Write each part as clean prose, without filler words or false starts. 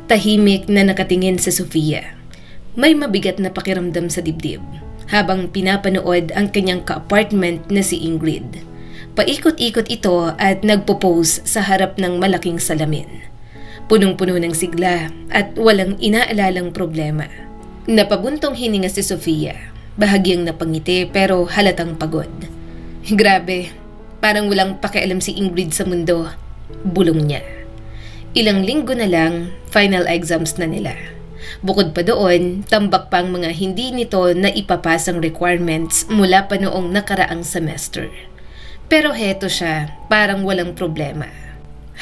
Tahimik na nakatingin si Sofia. May mabigat na pakiramdam sa dibdib habang pinapanood ang kanyang ka-apartment na si Ingrid. Paikot-ikot ito at nagpo-pose sa harap ng malaking salamin. Punong-puno ng sigla at walang inaalalang problema. Napabuntong hininga si Sofia, bahagyang napangiti pero halatang pagod. Grabe, parang walang pakialam si Ingrid sa mundo, bulong niya. Ilang linggo na lang, final exams na nila. Bukod pa doon, tambak pa ang mga hindi nito na ipapasang requirements mula pa noong nakaraang semester. Pero heto siya, parang walang problema.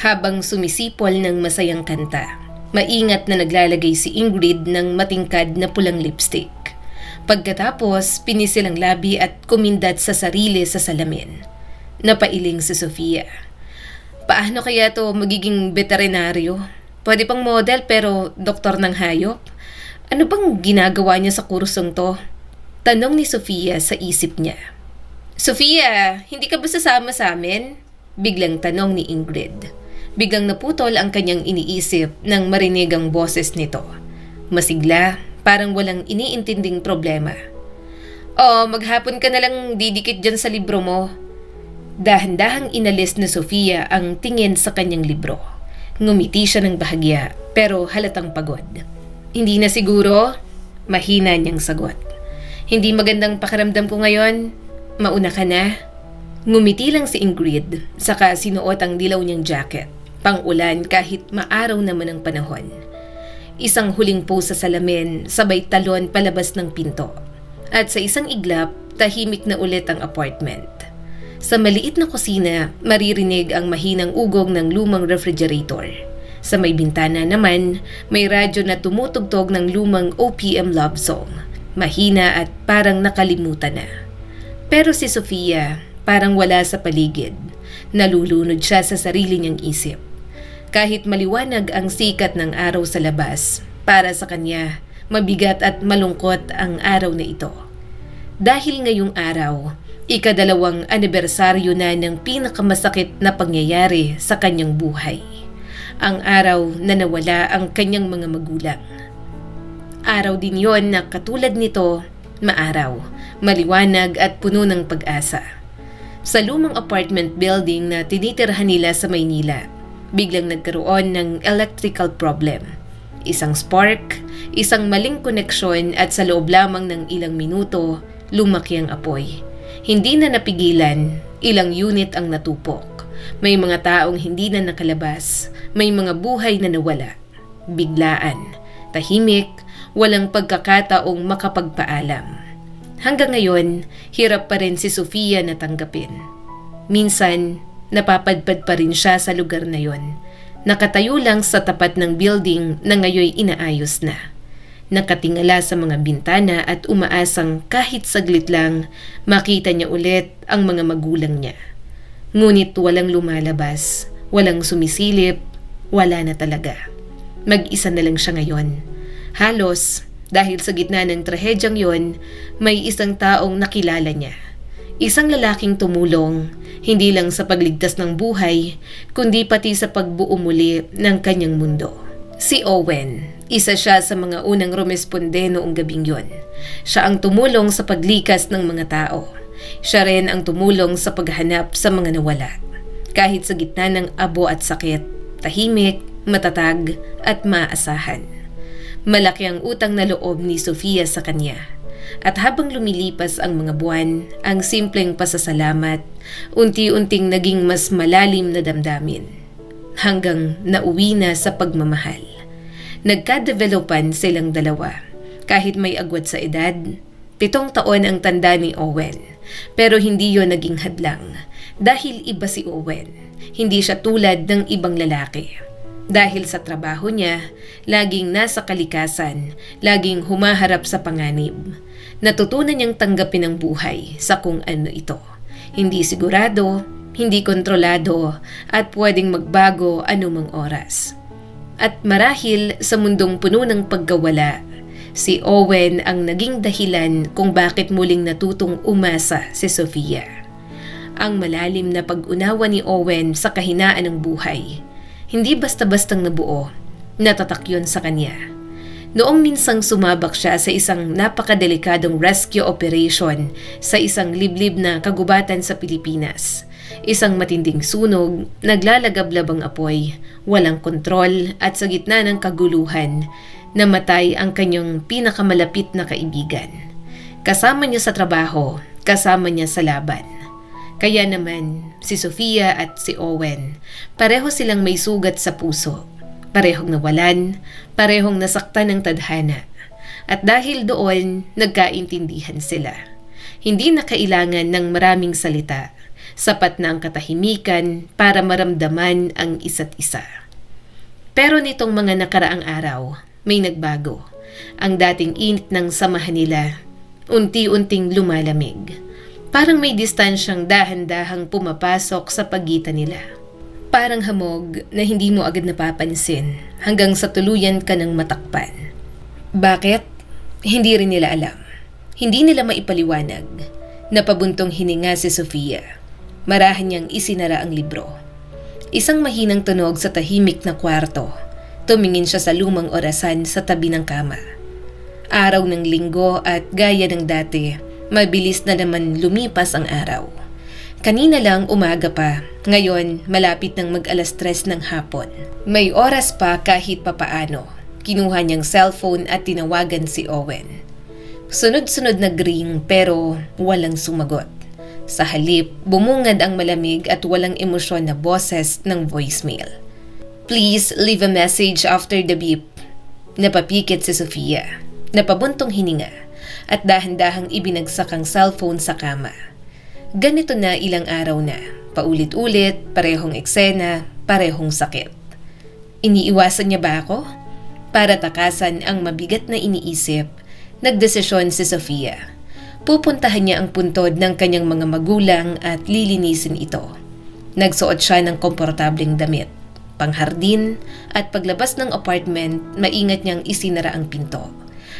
Habang sumisipol ng masayang kanta, maingat na naglalagay si Ingrid ng matingkad na pulang lipstick. Pagkatapos, pinisil ang labi at kumindat sa sarili sa salamin. Napailing si Sofia. Paano kaya to magiging veterinaryo? Pwede pang model pero doktor ng hayop? Ano bang ginagawa niya sa kursong to? Tanong ni Sofia sa isip niya. Sofia, hindi ka ba sasama sa amin? Biglang tanong ni Ingrid. Biglang naputol ang kanyang iniisip nang marinig ang boses nito. Masigla, parang walang iniintinding problema. Maghapon ka na lang didikit dyan sa libro mo. Dahan-dahang inalis na Sofia ang tingin sa kanyang libro. Ngumiti siya ng bahagya pero halatang pagod. Hindi na siguro? Mahina niyang sagot. Hindi magandang pakiramdam ko ngayon. Mauna ka na? Ngumiti lang si Ingrid, saka sinuot ang dilaw niyang jacket. Pang-ulan kahit maaraw naman ang panahon. Isang huling pose sa salamin, sabay talon palabas ng pinto. At sa isang iglap, tahimik na ulit ang apartment. Sa maliit na kusina, maririnig ang mahinang ugong ng lumang refrigerator. Sa may bintana naman, may radyo na tumutugtog ng lumang OPM love song. Mahina at parang nakalimutan na. Pero si Sofia, parang wala sa paligid. Nalulunod siya sa sarili niyang isip. Kahit maliwanag ang sikat ng araw sa labas, para sa kanya, mabigat at malungkot ang araw na ito. Dahil ngayong araw, ika-2 anibersaryo na ng pinakamasakit na pangyayari sa kanyang buhay. Ang araw na nawala ang kanyang mga magulang. Araw din yon na katulad nito, maaraw, maliwanag at puno ng pag-asa. Sa lumang apartment building na tinitirhan nila sa Maynila, biglang nagkaroon ng electrical problem. Isang spark, isang maling koneksyon at sa loob lamang ng ilang minuto, lumaki ang apoy. Hindi na napigilan, ilang unit ang natupok. May mga taong hindi na nakalabas, may mga buhay na nawala. Biglaan, tahimik, walang pagkakataong makapagpaalam. Hanggang ngayon, hirap pa rin si Sofia na tanggapin. Minsan, napapadpad pa rin siya sa lugar na yon. Nakatayo lang sa tapat ng building na ngayoy inaayos na. Nakatingala sa mga bintana at umaasang kahit saglit lang makita niya ulit ang mga magulang niya. Ngunit walang lumalabas, walang sumisilip, wala na talaga. Mag-isa na lang siya ngayon. Halos, dahil sa gitna ng trahedyang yon, may isang taong nakilala niya. Isang lalaking tumulong, hindi lang sa pagligtas ng buhay, kundi pati sa pagbuo muli ng kanyang mundo. Si Owen, isa siya sa mga unang rumesponde noong gabing yon. Siya ang tumulong sa paglikas ng mga tao. Siya rin ang tumulong sa paghanap sa mga nawala. Kahit sa gitna ng abo at sakit, tahimik, matatag at maasahan. Malaki ang utang na loob ni Sofia sa kanya. At habang lumilipas ang mga buwan, ang simpleng pasasalamat, unti-unting naging mas malalim na damdamin. Hanggang nauwi na sa pagmamahal. Nagka-developan silang dalawa. Kahit may agwat sa edad, 7 taon ang tanda ni Owen. Pero hindi yon naging hadlang. Dahil iba si Owen. Hindi siya tulad ng ibang lalaki. Dahil sa trabaho niya, laging nasa kalikasan, laging humaharap sa panganib. Natutunan niyang tanggapin ang buhay sa kung ano ito. Hindi sigurado, hindi kontrolado, at pwedeng magbago anumang oras. At marahil sa mundong puno ng pagkawala, si Owen ang naging dahilan kung bakit muling natutong umasa si Sofia. Ang malalim na pag-unawa ni Owen sa kahinaan ng buhay. Hindi basta-bastang nabuo, Natatak yun sa kanya. Noong minsang sumabak siya sa isang napakadelikadong rescue operation sa isang liblib na kagubatan sa Pilipinas. Isang matinding sunog, naglalagablab ang apoy, walang kontrol at sa gitna ng kaguluhan, namatay ang kanyang pinakamalapit na kaibigan. Kasama niya sa trabaho, kasama niya sa laban. Kaya naman, si Sofia at si Owen, pareho silang may sugat sa puso. Parehong nawalan, parehong nasaktan ng tadhana. At dahil doon, nagkaintindihan sila. Hindi na kailangan ng maraming salita. Sapat na ang katahimikan para maramdaman ang isa't isa. Pero nitong mga nakaraang araw, may nagbago. Ang dating init ng samahan nila, unti-unting lumalamig. Parang may distansyang dahan-dahang pumapasok sa pagitan nila. Parang hamog na hindi mo agad napapansin hanggang sa tuluyan ka ng matakpan. Bakit? Hindi rin nila alam. Hindi nila maipaliwanag. Napabuntong hininga si Sofia. Marahan niyang isinara ang libro. Isang mahinang tunog sa tahimik na kwarto. Tumingin siya sa lumang orasan sa tabi ng kama. Araw ng linggo at gaya ng dati, mabilis na naman lumipas ang araw. Kanina lang umaga pa, ngayon malapit ng mag-alas 3 ng hapon. May oras pa kahit papaano. Kinuha niyang cellphone at tinawagan si Owen. Sunod-sunod na ring pero walang sumagot. Sa halip, bumungad ang malamig at walang emosyon na boses ng voicemail. Please leave a message after the beep. Napapikit si Sofia. Napabuntong hininga at dahan-dahang ibinagsak ang cellphone sa kama. Ganito na ilang araw na, paulit-ulit, parehong eksena, parehong sakit. Iniiwasan niya ba ako? Para takasan ang mabigat na iniisip, nagdesisyon si Sofia. Pupuntahan niya ang puntod ng kanyang mga magulang at lilinisin ito. Nagsuot siya ng komportableng damit, panghardin at paglabas ng apartment, maingat niyang isinara ang pinto.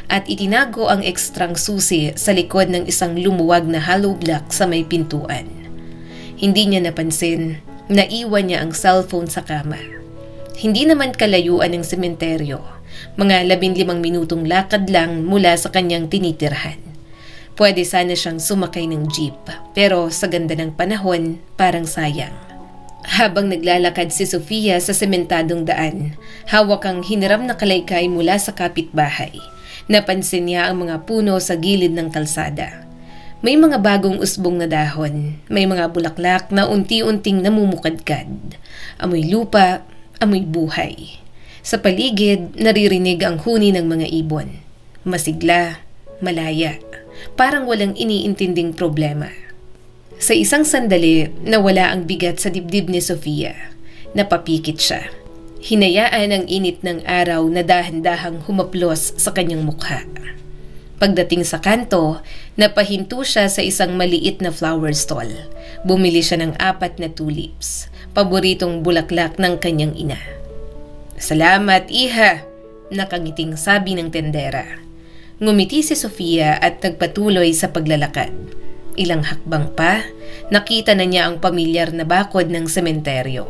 At itinago ang ekstrang susi sa likod ng isang lumuwag na hollow block sa may pintuan. Hindi niya napansin, naiwan niya ang cellphone sa kama. Hindi naman kalayuan ng sementeryo, mga 15 minutong lakad lang mula sa kanyang tinitirhan. Pwede sana siyang sumakay ng jeep, pero sa ganda ng panahon, parang sayang. Habang naglalakad si Sofia sa sementadong daan, hawak ang hiniram na kalaykay mula sa kapitbahay. Napansin niya ang mga puno sa gilid ng kalsada. May mga bagong usbong na dahon, may mga bulaklak na unti-unting namumukadkad. Amoy lupa, amoy buhay. Sa paligid, naririnig ang huni ng mga ibon. Masigla, malaya, parang walang iniintinding problema. Sa isang sandali, nawala ang bigat sa dibdib ni Sofia. Napapikit siya. Hinayaan ang init ng araw na dahan-dahang humaplos sa kanyang mukha. Pagdating sa kanto, napahinto siya sa isang maliit na flower stall. Bumili siya ng 4 na tulips, paboritong bulaklak ng kanyang ina. "Salamat, iha!" Nakangiting sabi ng tendera. Ngumiti si Sofia at nagpatuloy sa paglalakad. Ilang hakbang pa, nakita na niya ang pamilyar na bakod ng sementeryo.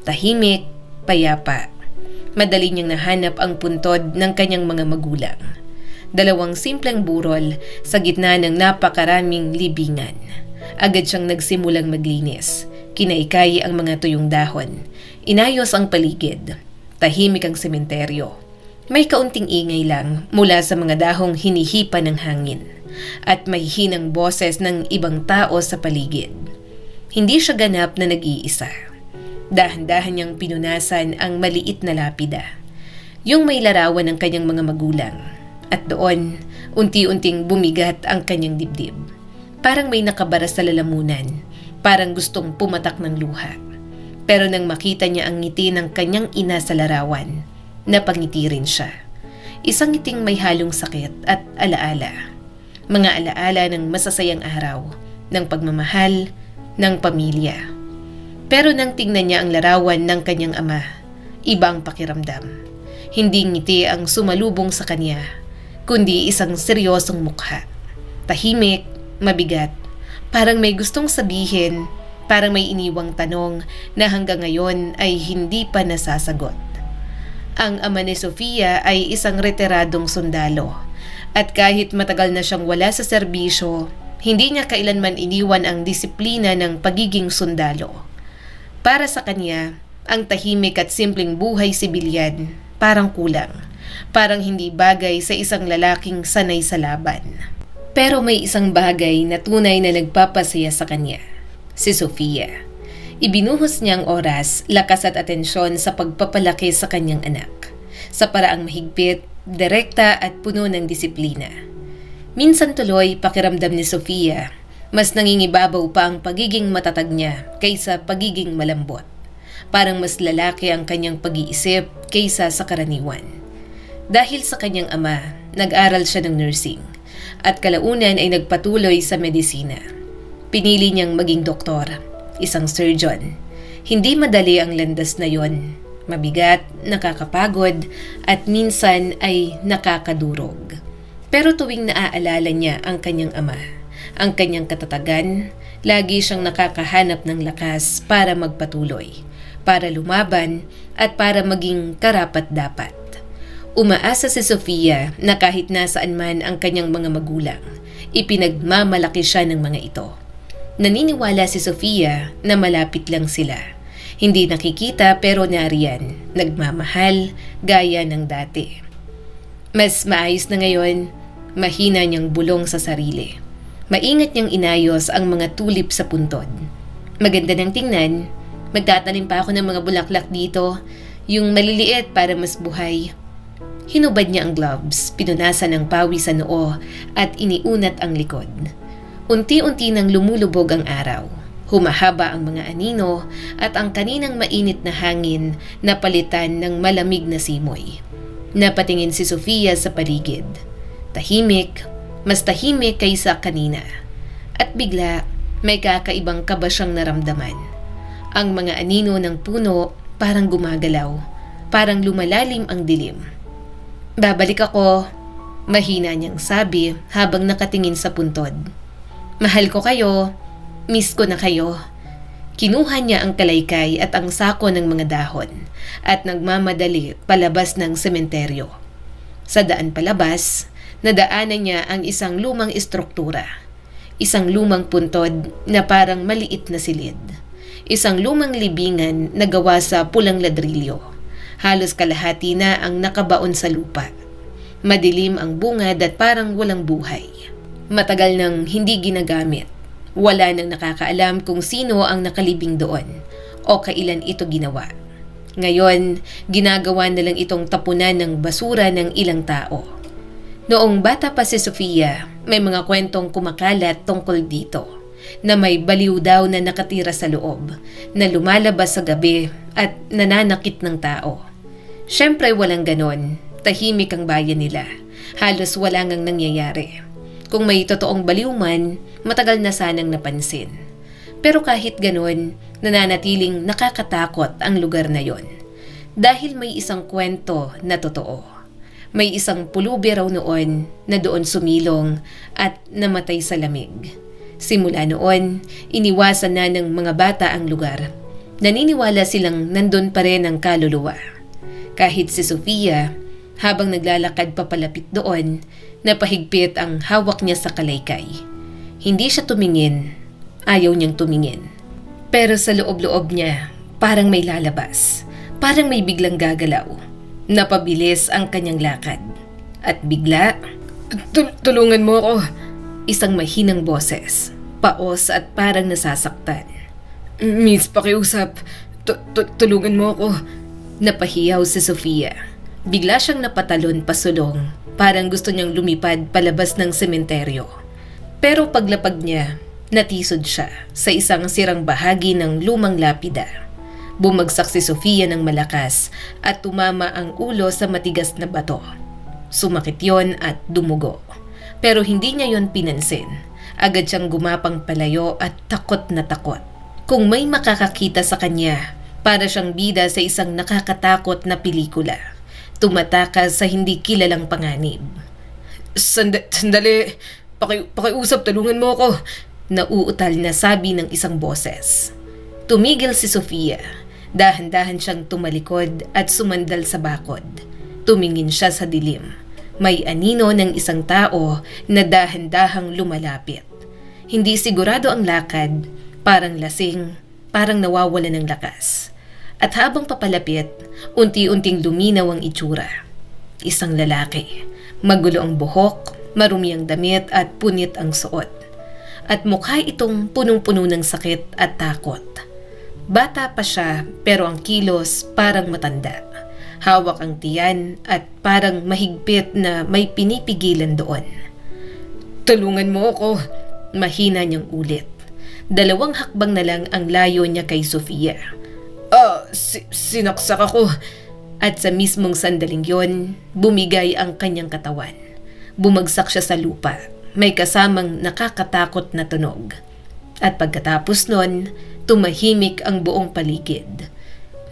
Tahimik, payapa. Madali niyang nahanap ang puntod ng kanyang mga magulang. 2 simpleng burol sa gitna ng napakaraming libingan. Agad siyang nagsimulang maglinis. Kinaykay ang mga tuyong dahon. Inayos ang paligid. Tahimik ang sementeryo. May kaunting ingay lang mula sa mga dahong hinihipa ng hangin. At may hinang boses ng ibang tao sa paligid. Hindi siya ganap na nag-iisa. Dahan-dahan niyang pinunasan ang maliit na lapida. Yung may larawan ng kanyang mga magulang. At doon, unti-unting bumigat ang kanyang dibdib. Parang may nakabara sa lalamunan. Parang gustong pumatak ng luha. Pero nang makita niya ang ngiti ng kanyang ina sa larawan, napangiti rin siya. Isang ngiting may halong sakit at alaala. Mga alaala ng masasayang araw, ng pagmamahal, ng pamilya. Pero nang tingnan niya ang larawan ng kanyang ama, iba ang pakiramdam. Hindi ngiti ang sumalubong sa kanya, kundi isang seryosong mukha. Tahimik, mabigat, parang may gustong sabihin, parang may iniwang tanong na hanggang ngayon ay hindi pa nasasagot. Ang ama ni Sofia ay isang retiradong sundalo at kahit matagal na siyang wala sa serbisyo, hindi niya kailanman iniwan ang disiplina ng pagiging sundalo. Para sa kanya, ang tahimik at simpleng buhay sibilyan parang kulang, parang hindi bagay sa isang lalaking sanay sa laban. Pero may isang bagay na tunay na nagpapasaya sa kanya, si Sofia. Ibinuhos niyang oras, lakas at atensyon sa pagpapalaki sa kanyang anak, sa paraang mahigpit, direkta at puno ng disiplina. Minsan tuloy pakiramdam ni Sofia, mas nangingibabaw pa ang pagiging matatag niya kaysa pagiging malambot. Parang mas lalaki ang kanyang pag-iisip kaysa sa karaniwan. Dahil sa kanyang ama, nag-aral siya ng nursing at kalaunan ay nagpatuloy sa medisina. Pinili niyang maging doktor, isang surgeon. Hindi madali ang landas na yon. Mabigat, nakakapagod, at minsan ay nakakadurog. Pero tuwing naaalala niya ang kanyang ama, ang kanyang katatagan, lagi siyang nakakahanap ng lakas para magpatuloy, para lumaban, at para maging karapat-dapat. Umaasa si Sofia na kahit nasaan man ang kanyang mga magulang, ipinagmamalaki siya ng mga ito. Naniniwala si Sofia na malapit lang sila. Hindi nakikita pero nariyan, nagmamahal, gaya ng dati. Mas maayos na ngayon, mahina niyang bulong sa sarili. Maingat niyang inayos ang mga tulip sa puntod. Maganda ng tingnan, magtatanim pa ako ng mga bulaklak dito, yung maliliit para mas buhay. Hinubad niya ang gloves, pinunasan ang pawis sa noo at iniunat ang likod. Unti-unti nang lumulubog ang araw. Humahaba ang mga anino at ang kaninang mainit na hangin na palitan ng malamig na simoy. Napatingin si Sofia sa paligid. Tahimik, mas tahimik kaysa kanina. At bigla, may kakaibang kaba siyang naramdaman. Ang mga anino ng puno parang gumagalaw, parang lumalalim ang dilim. Babalik ako, mahina niyang sabi habang nakatingin sa puntod. Mahal ko kayo, miss ko na kayo. Kinuha niya ang kalaykay at ang sako ng mga dahon at nagmamadali palabas ng sementeryo. Sa daan palabas, nadaanan niya ang isang lumang istruktura. Isang lumang puntod na parang maliit na silid. Isang lumang libingan na gawa sa pulang ladrilyo. Halos kalahati na ang nakabaon sa lupa. Madilim ang bungad at parang walang buhay. Matagal nang hindi ginagamit. Wala nang nakakaalam kung sino ang nakalibing doon o kailan ito ginawa. Ngayon, ginagawa na lang itong tapunan ng basura ng ilang tao. Noong bata pa si Sofia, may mga kwentong kumakalat tungkol dito, na may baliw daw na nakatira sa loob, na lumalabas sa gabi at nananakit ng tao. Siyempre walang ganon, tahimik ang bayan nila, halos wala ngang nangyayari. Kung may totoong baliw man, matagal na sanang napansin. Pero kahit ganon, nananatiling nakakatakot ang lugar na yon. Dahil may isang kwento na totoo. May isang pulubi raw noon na doon sumilong at namatay sa lamig. Simula noon, iniwasan na ng mga bata ang lugar. Naniniwala silang nandun pa rin ang kaluluwa. Kahit si Sofia, habang naglalakad papalapit doon, napahigpit ang hawak niya sa kalaykay. Hindi siya tumingin, ayaw niyang tumingin. Pero sa loob-loob niya, parang may lalabas, parang may biglang gagalaw. Napabilis ang kanyang lakad. At bigla, tulungan mo ako. Isang mahinang boses, paos at parang nasasaktan. Miss, pakiusap. Tulungan mo ako. Napahiyaw si Sofia. Bigla siyang napatalon pasulong, parang gusto niyang lumipad palabas ng sementeryo. Pero paglapag niya, natisod siya sa isang sirang bahagi ng lumang lapida. Bumagsak si Sofia ng malakas at tumama ang ulo sa matigas na bato. Sumakit yon at dumugo. Pero hindi niya yon pinansin. Agad siyang gumapang palayo at takot na takot. Kung may makakakita sa kanya, para siyang bida sa isang nakakatakot na pelikula. Tumatakas sa hindi kilalang panganib. Sandali, pakiusap, tulungan mo ako. Nauutal na sabi ng isang boses. Tumigil si Sofia. Dahan-dahan siyang tumalikod at sumandal sa bakod. Tumingin siya sa dilim. May anino ng isang tao na dahan-dahang lumalapit. Hindi sigurado ang lakad, parang lasing, parang nawawala ng lakas. At habang papalapit, unti-unting luminaw ang itsura. Isang lalaki. Magulo ang buhok, marumi ang damit at punit ang suot. At mukha itong punong-puno ng sakit at takot. Bata pa siya pero ang kilos parang matanda. Hawak ang tiyan at parang mahigpit na may pinipigilan doon. "Tulungan mo ako," mahina niyang ulit. 2 hakbang na lang ang layo niya kay Sofia. Sinaksak ako." At sa mismong sandaling yon, bumigay ang kanyang katawan. Bumagsak siya sa lupa. May kasamang nakakatakot na tunog. At pagkatapos nun, tumahimik ang buong paligid.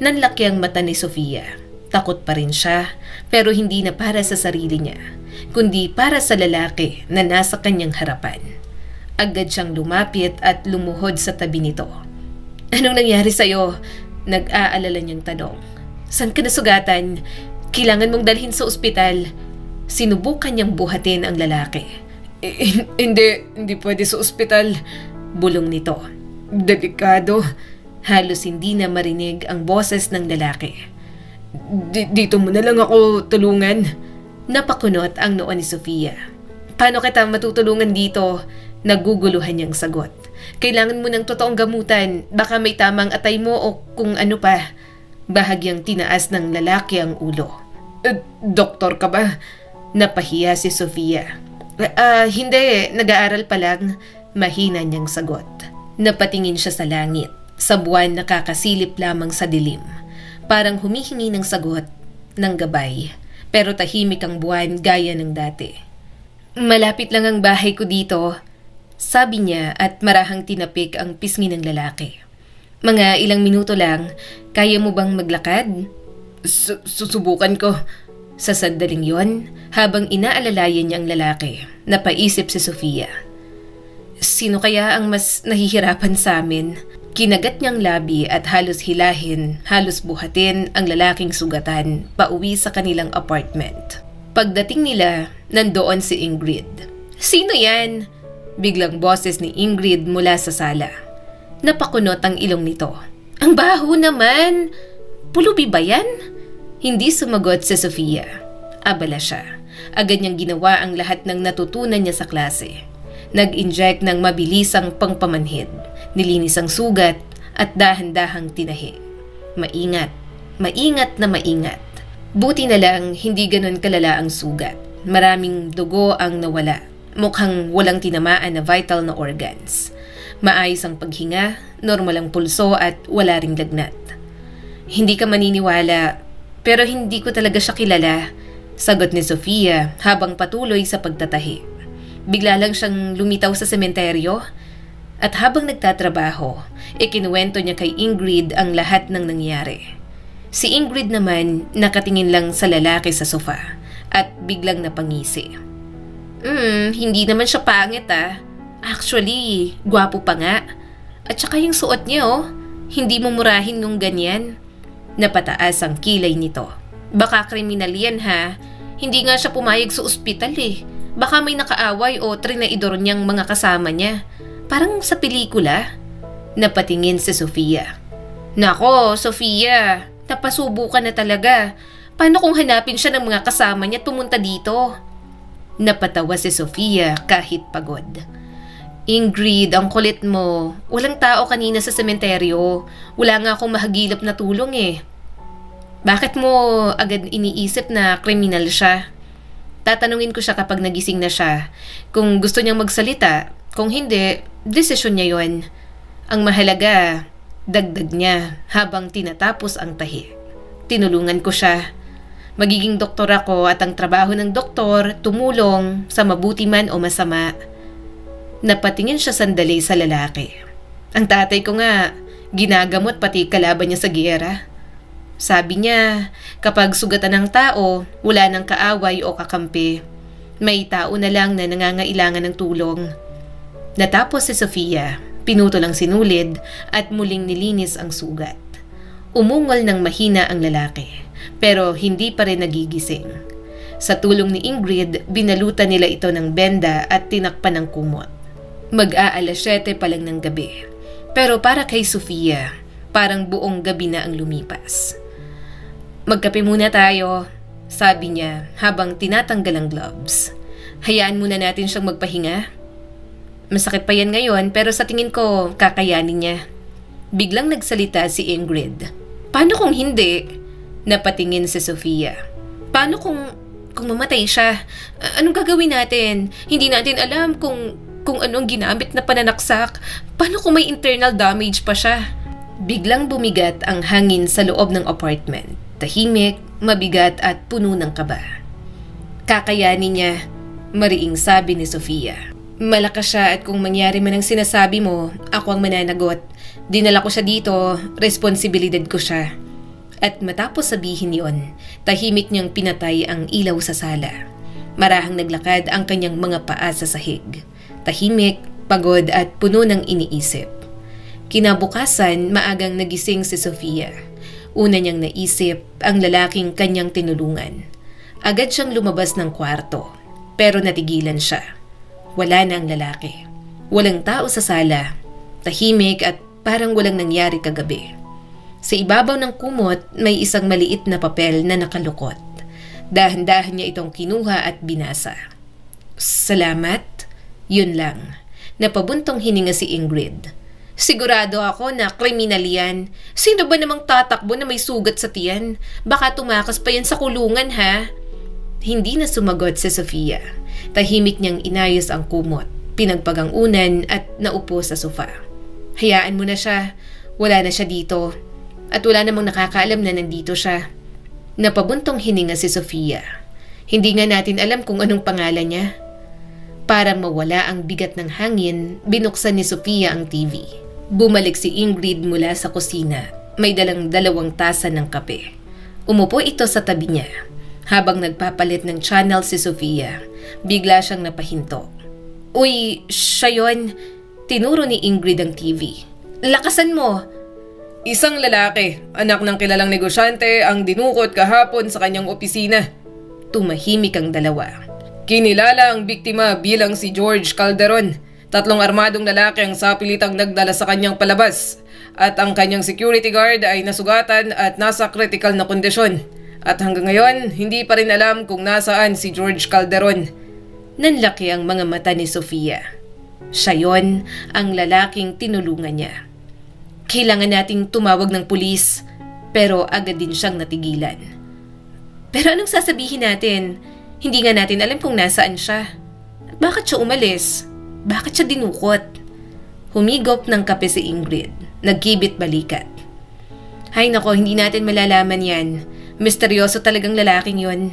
Nanlaki ang mata ni Sofia. Takot pa rin siya, pero hindi na para sa sarili niya, kundi para sa lalaki na nasa kanyang harapan. Agad siyang lumapit at lumuhod sa tabi nito. "Anong nangyari sa'yo?" Nag-aalala niyang tanong. "Saan ka nasugatan? Kailangan mong dalhin sa ospital." Sinubukan niyang buhatin ang lalaki. Hindi pwede sa ospital," bulong nito. "Delikado." Halos hindi na marinig ang boses ng lalaki. Dito mo na lang ako tulungan." Napakunot ang noo ni Sofia. "Paano kita matutulungan dito?" Naguguluhan niyang sagot. "Kailangan mo ng totoong gamutan. Baka may tamang atay mo o kung ano pa." Bahagyang tinaas ng lalaki ang ulo. Doktor ka ba?" Napahiya si Sofia. Hindi. Nag-aaral pa lang." Mahina niyang sagot. Napatingin siya sa langit. Sa buwan nakakasilip lamang sa dilim. Parang humihingi ng sagot, ng gabay. Pero tahimik ang buwan gaya ng dati. "Malapit lang ang bahay ko dito," sabi niya at marahang tinapik ang pisngi ng lalaki. "Mga ilang minuto lang, kaya mo bang maglakad?" Susubukan ko." Sa sandaling yon, habang inaalalayan niya ang lalaki, napaisip si Sofia. Sino kaya ang mas nahihirapan sa amin? Kinagat niyang labi at halos hilahin, halos buhatin ang lalaking sugatan pauwi sa kanilang apartment. Pagdating nila, nandoon si Ingrid. "Sino yan?" Biglang boses ni Ingrid mula sa sala. Napakunot ang ilong nito. "Ang baho naman! Pulubi ba yan?" Hindi sumagot si Sofia. Abala siya. Agad niyang ginawa ang lahat ng natutunan niya sa klase. Nag-inject ng mabilisang pangpamanhid, nilinis ang sugat at dahan-dahang tinahi. Maingat, maingat na maingat. Buti na lang hindi ganun kalala ang sugat. Maraming dugo ang nawala. Mukhang walang tinamaan na vital na organs. Maayos ang paghinga, normal ang pulso at wala ring lagnat. "Hindi ka maniniwala, pero hindi ko talaga siya kilala," sagot ni Sofia habang patuloy sa pagtatahi. Bigla lang siyang lumitaw sa sementeryo at habang nagtatrabaho, ikinuwento niya kay Ingrid ang lahat ng nangyari. Si Ingrid naman nakatingin lang sa lalaki sa sofa at biglang napangisi. Hindi naman siya pangit ah. Actually, gwapo pa nga. At saka yung suot niya hindi mo murahin nung ganyan." Napataas ang kilay nito. "Baka kriminal yan ha. Hindi nga siya pumayag sa ospital eh. Baka may nakaaway o trinaidor niyang mga kasama niya. Parang sa pelikula." Napatingin si Sofia. "Nako, Sofia, napasubo ka na talaga. Paano kung hanapin siya ng mga kasama niya at pumunta dito?" Napatawa si Sofia kahit pagod. "Ingrid, ang kulit mo. Walang tao kanina sa sementeryo. Wala nga akong mahagilap na tulong eh." "Bakit mo agad iniisip na kriminal siya?" "Tatanungin ko siya kapag nagising na siya. Kung gusto niyang magsalita, kung hindi, desisyon niya yon. Ang mahalaga, dagdag niya habang tinatapos ang tahi. Tinulungan ko siya. Magiging doktor ako at ang trabaho ng doktor, tumulong sa mabuti man o masama." Napatingin siya sandali sa lalaki. "Ang tatay ko nga, ginagamot pati kalaban niya sa giyera. Sabi niya, kapag sugatan ng tao, wala nang kaaway o kakampi. May tao na lang na nangangailangan ng tulong." Natapos si Sofia, pinutol ang sinulid at muling nilinis ang sugat. Umungol ng mahina ang lalaki, pero hindi pa rin nagigising. Sa tulong ni Ingrid, binalutan nila ito ng benda at tinakpan ng kumot. Mag-aalas 7 pa lang ng gabi. Pero para kay Sofia, parang buong gabi na ang lumipas. "Magkape muna tayo," sabi niya habang tinatanggal ang gloves. "Hayaan muna natin siyang magpahinga. Masakit pa yan ngayon pero sa tingin ko kakayanin niya." Biglang nagsalita si Ingrid. "Paano kung hindi?" Napatingin si Sofia. "Paano kung mamatay siya? Anong gagawin natin? Hindi natin alam kung anong ginamit na pananaksak. Paano kung may internal damage pa siya?" Biglang bumigat ang hangin sa loob ng apartment. Tahimik, mabigat at puno ng kaba. "Kakayanin niya," mariing sabi ni Sofia. "Malakas siya at kung mangyari man ang sinasabi mo, ako ang mananagot. Dinala ko siya dito, responsibilidad ko siya." At matapos sabihin yon, tahimik niyang pinatay ang ilaw sa sala. Marahang naglakad ang kanyang mga paa sa sahig. Tahimik, pagod at puno ng iniisip. Kinabukasan, maagang nagising si Sofia. Una niyang naisip ang lalaking kanyang tinulungan. Agad siyang lumabas ng kwarto, pero natigilan siya. Wala na ang lalaki. Walang tao sa sala. Tahimik at parang walang nangyari kagabi. Sa ibabaw ng kumot, may isang maliit na papel na nakalukot. Dahan-dahan niya itong kinuha at binasa. "Salamat." Yun lang. Napabuntong hininga si Ingrid. "Sigurado ako na kriminal yan. Sino ba namang tatakbo na may sugat sa tiyan? Baka tumakas pa yan sa kulungan, ha?" Hindi na sumagot si Sofia. Tahimik niyang inayos ang kumot, pinagpagangunan at naupo sa sofa. "Hayaan mo na siya. Wala na siya dito. At wala namang nakakaalam na nandito siya." Napabuntong hininga si Sofia. Hindi nga natin alam kung anong pangalan niya. Para mawala ang bigat ng hangin, binuksan ni Sofia ang TV. Bumalik si Ingrid mula sa kusina. May dalang 2 tasa ng kape. Umupo ito sa tabi niya. Habang nagpapalit ng channel si Sofia, bigla siyang napahinto. "Uy, siya yun." Tinuro ni Ingrid ang TV. "Lakasan mo." "Isang lalaki, anak ng kilalang negosyante, ang dinukot kahapon sa kanyang opisina." Tumahimik ang dalawa. "Kinilala ang biktima bilang si George Calderon. 3 armadong lalaki ang sapilitang nagdala sa kanyang palabas. At ang kanyang security guard ay nasugatan at nasa critical na kondisyon. At hanggang ngayon, hindi pa rin alam kung nasaan si George Calderon." Nanlaki ang mga mata ni Sofia. Siya yon, ang lalaking tinulungan niya. "Kailangan nating tumawag ng pulis." Pero agad din siyang natigilan. "Pero anong sasabihin natin? Hindi nga natin alam kung nasaan siya. At bakit siya umalis? Bakit siya dinukot?" Humigop ng kape si Ingrid. Nagkibit balikat. "Hay nako, hindi natin malalaman yan. Misteryoso talagang lalaking yon."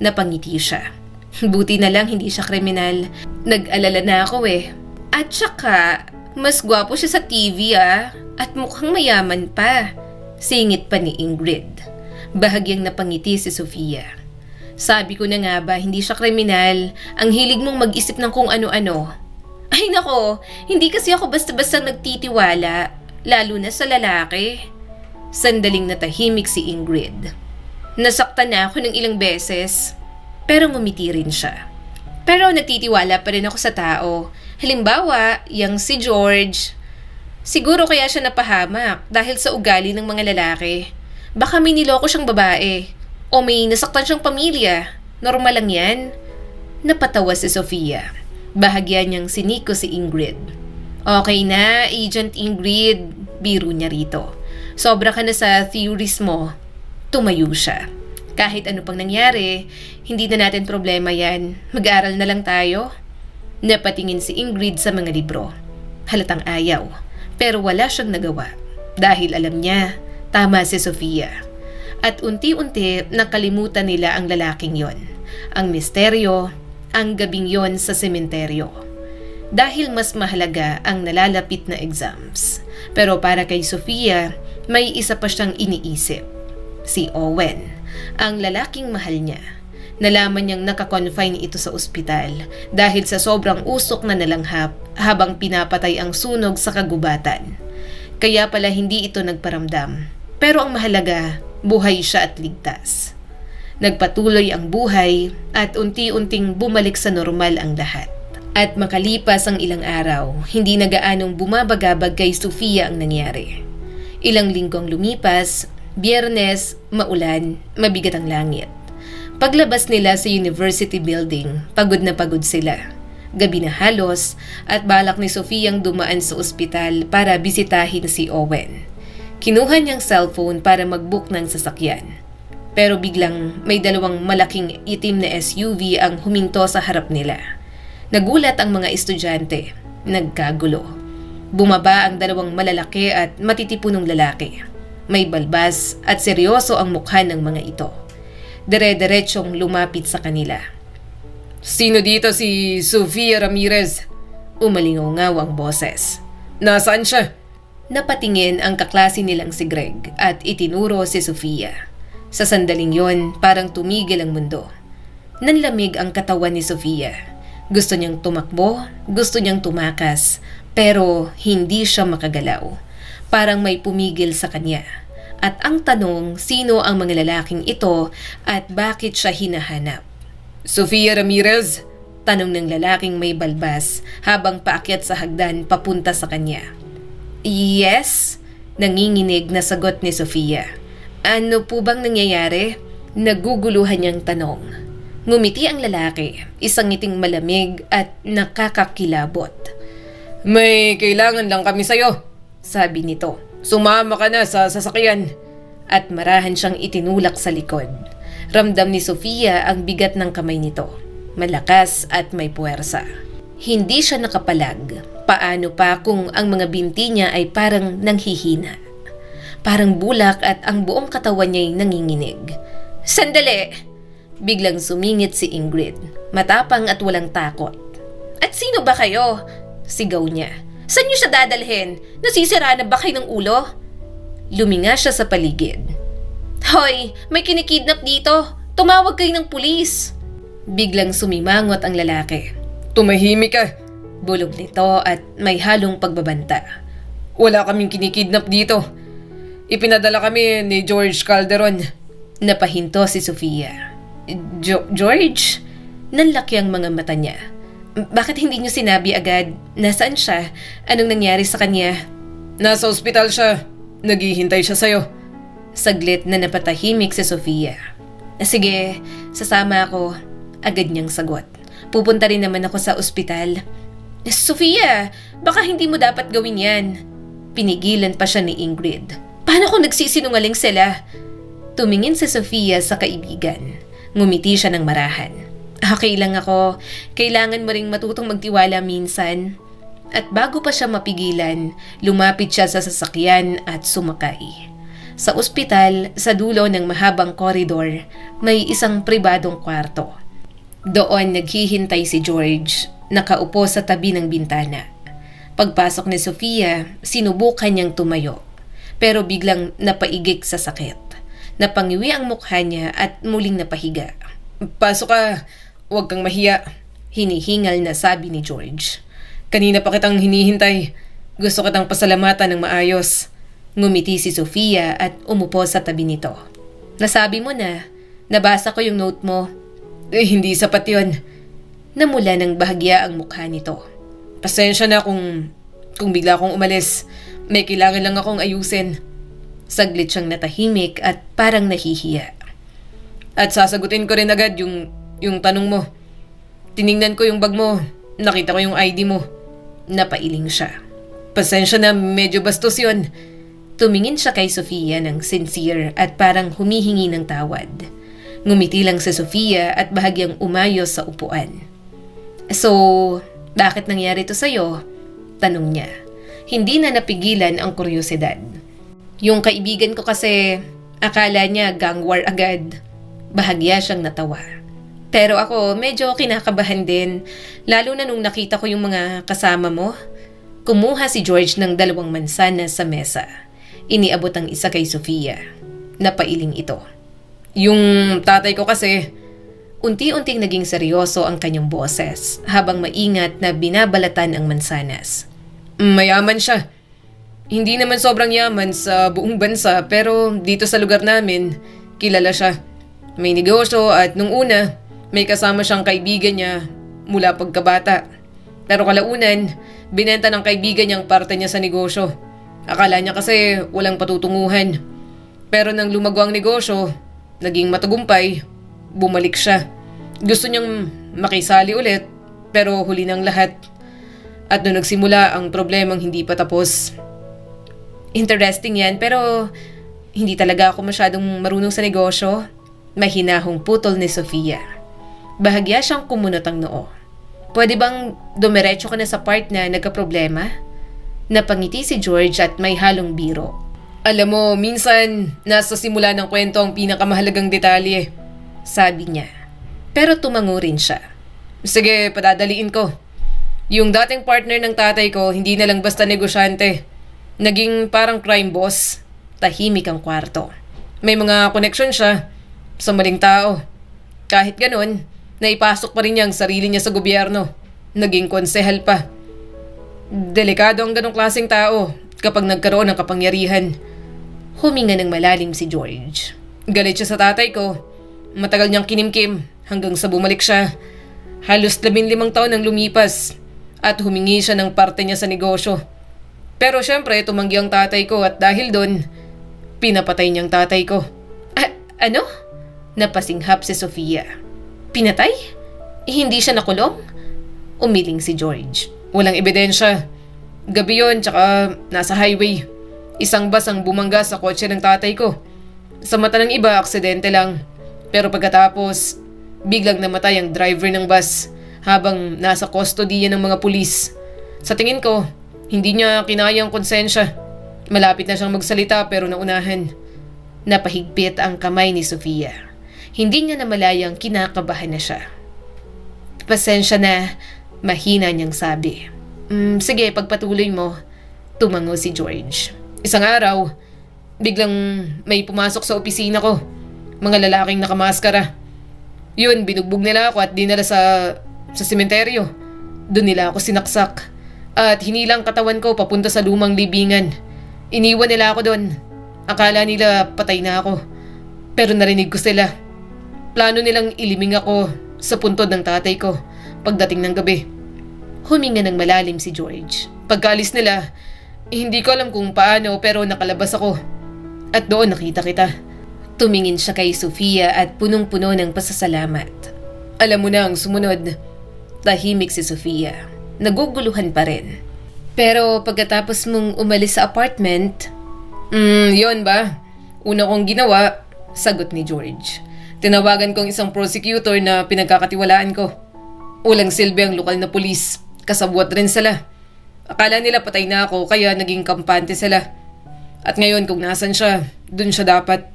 Napangiti siya. "Buti na lang hindi siya kriminal. Nag-alala na ako eh. At saka, mas gwapo siya sa TV at mukhang mayaman pa." Singit pa ni Ingrid. Bahagyang napangiti si Sofia. "Sabi ko na nga ba, hindi siya kriminal. Ang hilig mong mag-isip ng kung ano-ano." "Ay nako, hindi kasi ako basta-basta nagtitiwala, lalo na sa lalaki." Sandaling natahimik si Ingrid. "Nasaktan na ako ng ilang beses." Pero ngumiti rin siya. "Pero nagtitiwala pa rin ako sa tao. Halimbawa, yang si George. Siguro kaya siya napahamak dahil sa ugali ng mga lalaki. Baka may niloko siyang babae. O may nasaktan siyang pamilya. Normal lang yan." Napatawa si Sofia. Bahagya niyang siniko si Ingrid. "Okay na, Agent Ingrid." Biro niya rito. "Sobra ka na sa theories mo." Tumayo siya. "Kahit ano pang nangyari, hindi na natin problema yan. Mag-aral na lang tayo." Napatingin si Ingrid sa mga libro. Halatang ayaw. Pero wala siyang nagawa. Dahil alam niya, tama si Sofia. At unti-unti nakalimutan nila ang lalaking yon. Ang misteryo, ang gabing yon sa sementeryo. Dahil mas mahalaga ang nalalapit na exams. Pero para kay Sofia, may isa pa siyang iniisip. Si Owen, ang lalaking mahal niya. Nalaman niyang nakakonfine ito sa ospital dahil sa sobrang usok na nalanghap habang pinapatay ang sunog sa kagubatan. Kaya pala hindi ito nagparamdam. Pero ang mahalaga, buhay siya at ligtas. Nagpatuloy ang buhay at unti-unting bumalik sa normal ang lahat. At makalipas ang ilang araw, hindi na gaanong bumabagabag kay Sofia ang nangyari. Ilang linggong lumipas, Biyernes, maulan, mabigat ang langit. Paglabas nila sa university building, pagod na pagod sila. Gabi na halos at balak ni Sofia ang dumaan sa ospital para bisitahin si Owen. Kinuha niyang cellphone para mag-book ng sasakyan. Pero biglang may dalawang malaking itim na SUV ang huminto sa harap nila. Nagulat ang mga estudyante, nagkagulo. Bumaba ang dalawang malalaki at matitipunong lalaki. May balbas at seryoso ang mukha ng mga ito. Dire-diretsyong lumapit sa kanila. "Sino dito si Sofia Ramirez?" Umalingaw ang boses. "Nasaan siya?" Napatingin ang kaklase nilang si Greg at itinuro si Sofia. Sa sandaling yon, parang tumigil ang mundo. Nanlamig ang katawan ni Sofia. Gusto niyang tumakbo, gusto niyang tumakas, pero hindi siya makagalaw. Parang may pumigil sa kanya. At ang tanong, sino ang mga lalaking ito at bakit siya hinahanap? "Sofia Ramirez?" Tanong ng lalaking may balbas habang paakyat sa hagdan papunta sa kanya. "Yes?" Nanginginig na sagot ni Sofia. "Ano po bang nangyayari?" Naguguluhan niyang tanong. Ngumiti ang lalaki, isang ngiting malamig at nakakakilabot. "May kailangan lang kami sa'yo," sabi nito. "Sumama ka na sa sasakyan." At marahan siyang itinulak sa likod. Ramdam ni Sofia ang bigat ng kamay nito. Malakas at may puwersa. Hindi siya nakapalag. Paano pa kung ang mga binti niya ay parang nanghihina. Parang bulak at ang buong katawan niya'y nanginginig. "Sandali!" Biglang sumingit si Ingrid, matapang at walang takot. "At sino ba kayo?" Sigaw niya. "Saan niyo siya dadalhin? Nasisira na ba kayo ng ulo?" Luminga siya sa paligid. "Hoy, may kinikidnap dito. Tumawag kayo ng pulis." Biglang sumimangot ang lalaki. "Tumahimik ka!" Bulog nito at may halong pagbabanta. "Wala kaming kinikidnap dito. Ipinadala kami ni George Calderon." Napahinto si Sofia. George? Nanlaki ang mga mata niya. "Bakit hindi niyo sinabi agad? Nasaan siya? Anong nangyari sa kanya?" "Nasa ospital siya. Naghihintay siya sa'yo." Saglit na napatahimik si Sofia. "Sige, sasama ako." Agad niyang sagot. "Pupunta rin naman ako sa ospital." "Sofia, baka hindi mo dapat gawin yan." Pinigilan pa siya ni Ingrid. "Paano kung nagsisinungaling sila?" Tumingin si Sofia sa kaibigan. Ngumiti siya ng marahan. "Okay lang ako. Kailangan mo ring matutong magtiwala minsan." At bago pa siya mapigilan, lumapit siya sa sasakyan at sumakay. Sa ospital, sa dulo ng mahabang koridor, may isang pribadong kwarto. Doon naghihintay si George, nakaupo sa tabi ng bintana. Pagpasok ni Sofia, sinubukan niyang tumayo, pero biglang napaigik sa sakit. Napangiwi ang mukha niya at muling napahiga. "Pasok ka, huwag kang mahiya," hinihingal na sabi ni George. "Kanina pa kitang hinihintay. Gusto kitang pasalamatan ng maayos." Ngumiti si Sofia at umupo sa tabi nito. "Nasabi mo na, nabasa ko yung note mo." Hindi sapat yun." Namula ng bahagya ang mukha nito. "Pasensya na kung bigla akong umalis. May kailangan lang akong ayusin." Saglit siyang natahimik at parang nahihiya. "At sasagutin ko rin agad yung tanong mo. Tiningnan ko yung bag mo. Nakita ko yung ID mo." Napailing siya. "Pasensya na, medyo bastos yun." Tumingin siya kay Sofia ng sincere at parang humihingi ng tawad. Ngumiti lang si Sofia at bahagyang umayos sa upuan. "So, bakit nangyari to sa'yo?" Tanong niya. Hindi na napigilan ang kuryosidad. "Yung kaibigan ko kasi, akala niya gang war agad." Bahagya siyang natawa. "Pero ako, medyo kinakabahan din, lalo na nung nakita ko yung mga kasama mo." Kumuha si George ng 2 mansanas sa mesa. Iniabot ang isa kay Sofia. Napailing ito. "Yung tatay ko kasi..." Unti-unting naging seryoso ang kanyang boses habang maingat na binabalatan ang mansanas. "Mayaman siya. Hindi naman sobrang yaman sa buong bansa pero dito sa lugar namin, kilala siya. May negosyo at nung una, may kasama siyang kaibigan niya mula pagkabata. Pero kalaunan, binenta ng kaibigan niyang parte niya sa negosyo. Akala niya kasi walang patutunguhan. Pero nang lumago ang negosyo, naging matagumpay, bumalik siya. Gusto niyang makisali ulit, pero huli ng lahat. At doon nagsimula ang problemang hindi pa tapos. Interesting yan, pero hindi talaga ako masyadong marunong sa negosyo. Mahinahong putol ni Sofia. Bahagya siyang kumunot ang noo. Pwede bang dumiretso ka na sa part na nagka-problema? Napangiti si George at may halong biro. Alam mo, minsan nasa simula ng kwento ang pinakamahalagang detalye. Sabi niya. Pero tumango rin siya. Sige, padadaliin ko. Yung dating partner ng tatay ko, hindi na lang basta negosyante. Naging parang crime boss. Tahimik ang kwarto. May mga connection siya sa maling tao. Kahit ganun, naipasok pa rin niya ang sarili niya sa gobyerno. Naging konsehal pa. Delikado ang ganong klaseng tao kapag nagkaroon ng kapangyarihan. Huminga ng malalim si George. Galit siya sa tatay ko. Matagal niyang kinimkim hanggang sa bumalik siya. Halos 15 taon ang lumipas at humingi siya ng parte niya sa negosyo. Pero syempre, tumanggi ang tatay ko at dahil doon, pinapatay niyang tatay ko. Ano? Napasinghap si Sofia. Pinatay? Hindi siya nakulong? Umiling si George. Walang ebidensya. Gabi yon, tsaka nasa highway. Isang bus ang bumangga sa kotse ng tatay ko. Sa mata ng iba, aksidente lang. Pero pagkatapos, biglang namatay ang driver ng bus habang nasa custody ng mga pulis. Sa tingin ko, hindi niya kinaya ang konsensya. Malapit na siyang magsalita pero naunahan. Napahigpit ang kamay ni Sofia. Hindi niya namalayang kinakabahan na siya. Pasensya na, mahina niyang sabi. Sige, pagpatuloy mo. Tumango si George. Isang araw, biglang may pumasok sa opisina ko. Mga lalaking nakamaskara. Yun, binugbog nila ako at dinala sa sementeryo. Doon nila ako sinaksak. At hinilang katawan ko papunta sa lumang libingan. Iniwan nila ako doon. Akala nila patay na ako. Pero narinig ko sila. Plano nilang iliming ako sa puntod ng tatay ko pagdating ng gabi. Huminga ng malalim si George. Pagkaalis nila, hindi ko alam kung paano pero nakalabas ako. At doon nakita kita. Tumingin siya kay Sofia at punong-puno ng pasasalamat. Alam mo na ang sumunod. Tahimik si Sofia. Naguguluhan pa rin. Pero pagkatapos mong umalis sa apartment... Yon ba? Una kong ginawa, sagot ni George. Tinawagan kong isang prosecutor na pinagkakatiwalaan ko. Walang silbi ang lokal na pulis. Kasabwat rin sila. Akala nila patay na ako kaya naging kampante sila. At ngayon kung nasan siya, dun siya dapat.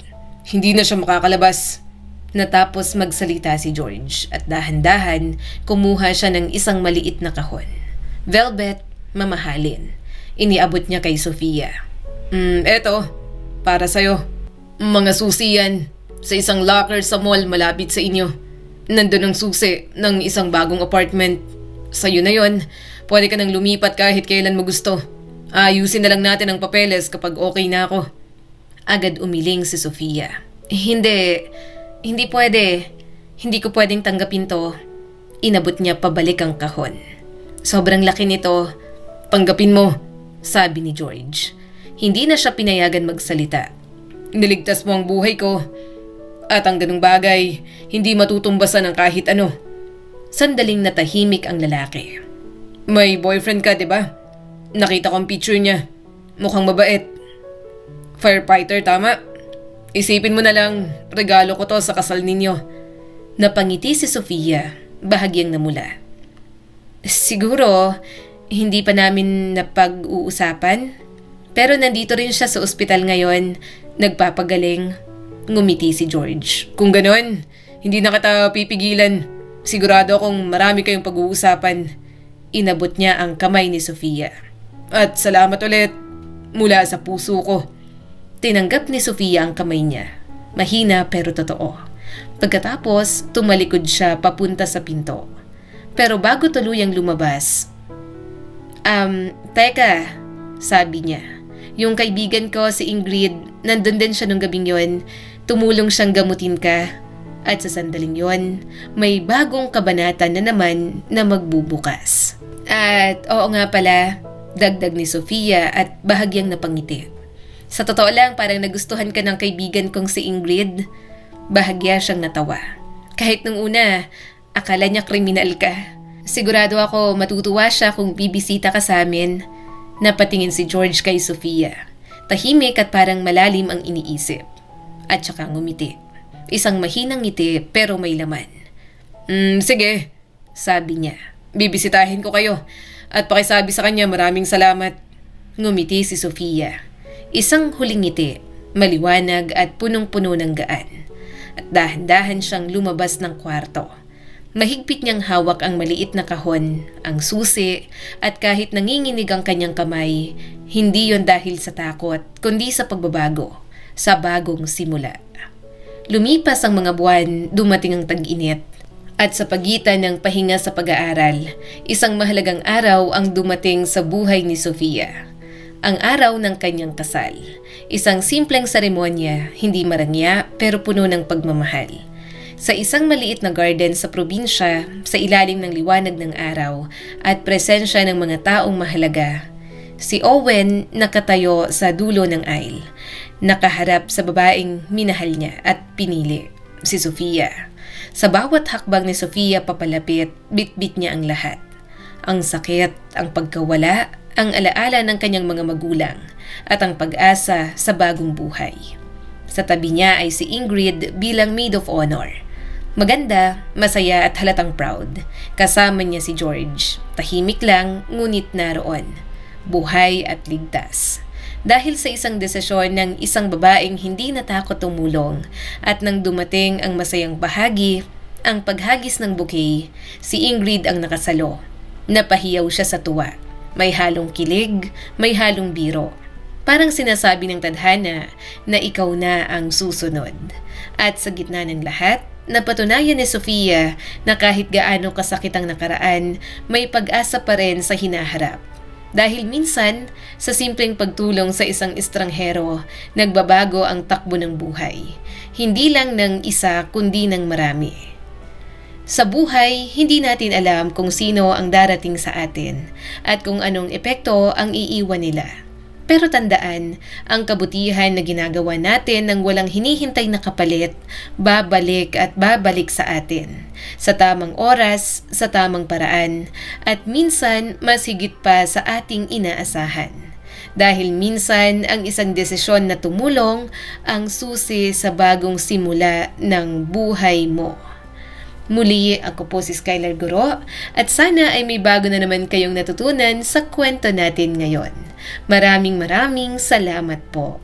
Hindi na siya makakalabas. Natapos magsalita si George at dahan-dahan kumuha siya ng isang maliit na kahon. Velvet, mamahalin. Iniabot niya kay Sofia. Eto, para sa'yo. Mga susi yan. Sa isang locker sa mall malapit sa inyo. Nandun ang susi ng isang bagong apartment. Sa'yo na yon. Pwede ka nang lumipat kahit kailan mo gusto. Ayusin na lang natin ang papeles kapag okay na ako. Agad umiling si Sofia. Hindi pwede. Hindi ko pwedeng tanggapin to. Inabot niya pabalik ang kahon. Sobrang laki nito. Tanggapin mo, sabi ni George. Hindi na siya pinayagan magsalita. Niligtas mo ang buhay ko. At ang ganung bagay, hindi matutumbasan ng kahit ano. Sandaling natahimik ang lalaki. May boyfriend ka, diba? Nakita ko ang picture niya. Mukhang mabait. Firefighter, tama? Isipin mo na lang, regalo ko to sa kasal ninyo. Napangiti si Sofia, bahagyang namula. Siguro, hindi pa namin napag-uusapan. Pero nandito rin siya sa ospital ngayon, nagpapagaling. Ngumiti si George. Kung ganon, hindi na kita pipigilan. Sigurado akong marami kayong pag-uusapan. Inabot niya ang kamay ni Sofia. At salamat ulit mula sa puso ko. Tinanggap ni Sofia ang kamay niya. Mahina pero totoo. Pagkatapos, tumalikod siya papunta sa pinto. Pero bago tuluyang lumabas, teka, sabi niya. Yung kaibigan ko, si Ingrid, nandun din siya nung gabing yon. Tumulong siyang gamutin ka. At sa sandaling yon, may bagong kabanata na naman na magbubukas. At oo nga pala, dagdag ni Sofia at bahagyang napangiti. Sa totoo lang, parang nagustuhan ka ng kaibigan kong si Ingrid. Bahagya siyang natawa. Kahit nung una, akala niya kriminal ka. Sigurado ako matutuwa siya kung bibisita ka sa amin. Napatingin si George kay Sofia. Tahimik at parang malalim ang iniisip. At saka ngumiti. Isang mahinang ngiti pero may laman. Sige, Sabi niya. bibisitahin ko kayo. At pakisabi sa kanya maraming salamat. Ngumiti si Sofia. Isang huling ngiti, maliwanag at punong-puno ng gaan. At dahan-dahan siyang lumabas ng kwarto. Mahigpit niyang hawak ang maliit na kahon, ang susi, at kahit nanginginig ang kanyang kamay, hindi yon dahil sa takot, kundi sa pagbabago, sa bagong simula. Lumipas ang mga buwan, dumating ang tag-init. At sa pagitan ng pahinga sa pag-aaral, isang mahalagang araw ang dumating sa buhay ni Sofia. Ang araw ng kanyang kasal. Isang simpleng seremonya, hindi marangya pero puno ng pagmamahal. Sa isang maliit na garden sa probinsya, sa ilalim ng liwanag ng araw at presensya ng mga taong mahalaga, si Owen nakatayo sa dulo ng aisle, nakaharap sa babaeng minahal niya at pinili, si Sofia. Sa bawat hakbang ni Sofia papalapit, bit-bit niya ang lahat. Ang sakit, ang pagkawala, ang alaala ng kanyang mga magulang, at ang pag-asa sa bagong buhay. Sa tabi niya ay si Ingrid bilang maid of honor. Maganda, masaya at halatang proud. Kasama niya si George. Tahimik lang, ngunit naroon. Buhay at ligtas. Dahil sa isang desisyon ng isang babaeng hindi natakot tumulong at nang dumating ang masayang bahagi, ang paghagis ng bouquet, si Ingrid ang nakasalo. Napahiyaw siya sa tuwa. May halong kilig, may halong biro. Parang sinasabi ng tadhana na ikaw na ang susunod. At sa gitna ng lahat, napatunayan ni Sofia na kahit gaano kasakit ang nakaraan, may pag-asa pa rin sa hinaharap. Dahil minsan, sa simpleng pagtulong sa isang estranghero, nagbabago ang takbo ng buhay. Hindi lang ng isa kundi ng marami. Sa buhay, hindi natin alam kung sino ang darating sa atin at kung anong epekto ang iiwan nila. Pero tandaan, ang kabutihan na ginagawa natin nang walang hinihintay na kapalit, babalik at babalik sa atin. Sa tamang oras, sa tamang paraan, at minsan mas higit pa sa ating inaasahan. Dahil minsan ang isang desisyon na tumulong ang susi sa bagong simula ng buhay mo. Muli, ako po si Skylar Guro at sana ay may bago na naman kayong natutunan sa kwento natin ngayon. Maraming salamat po.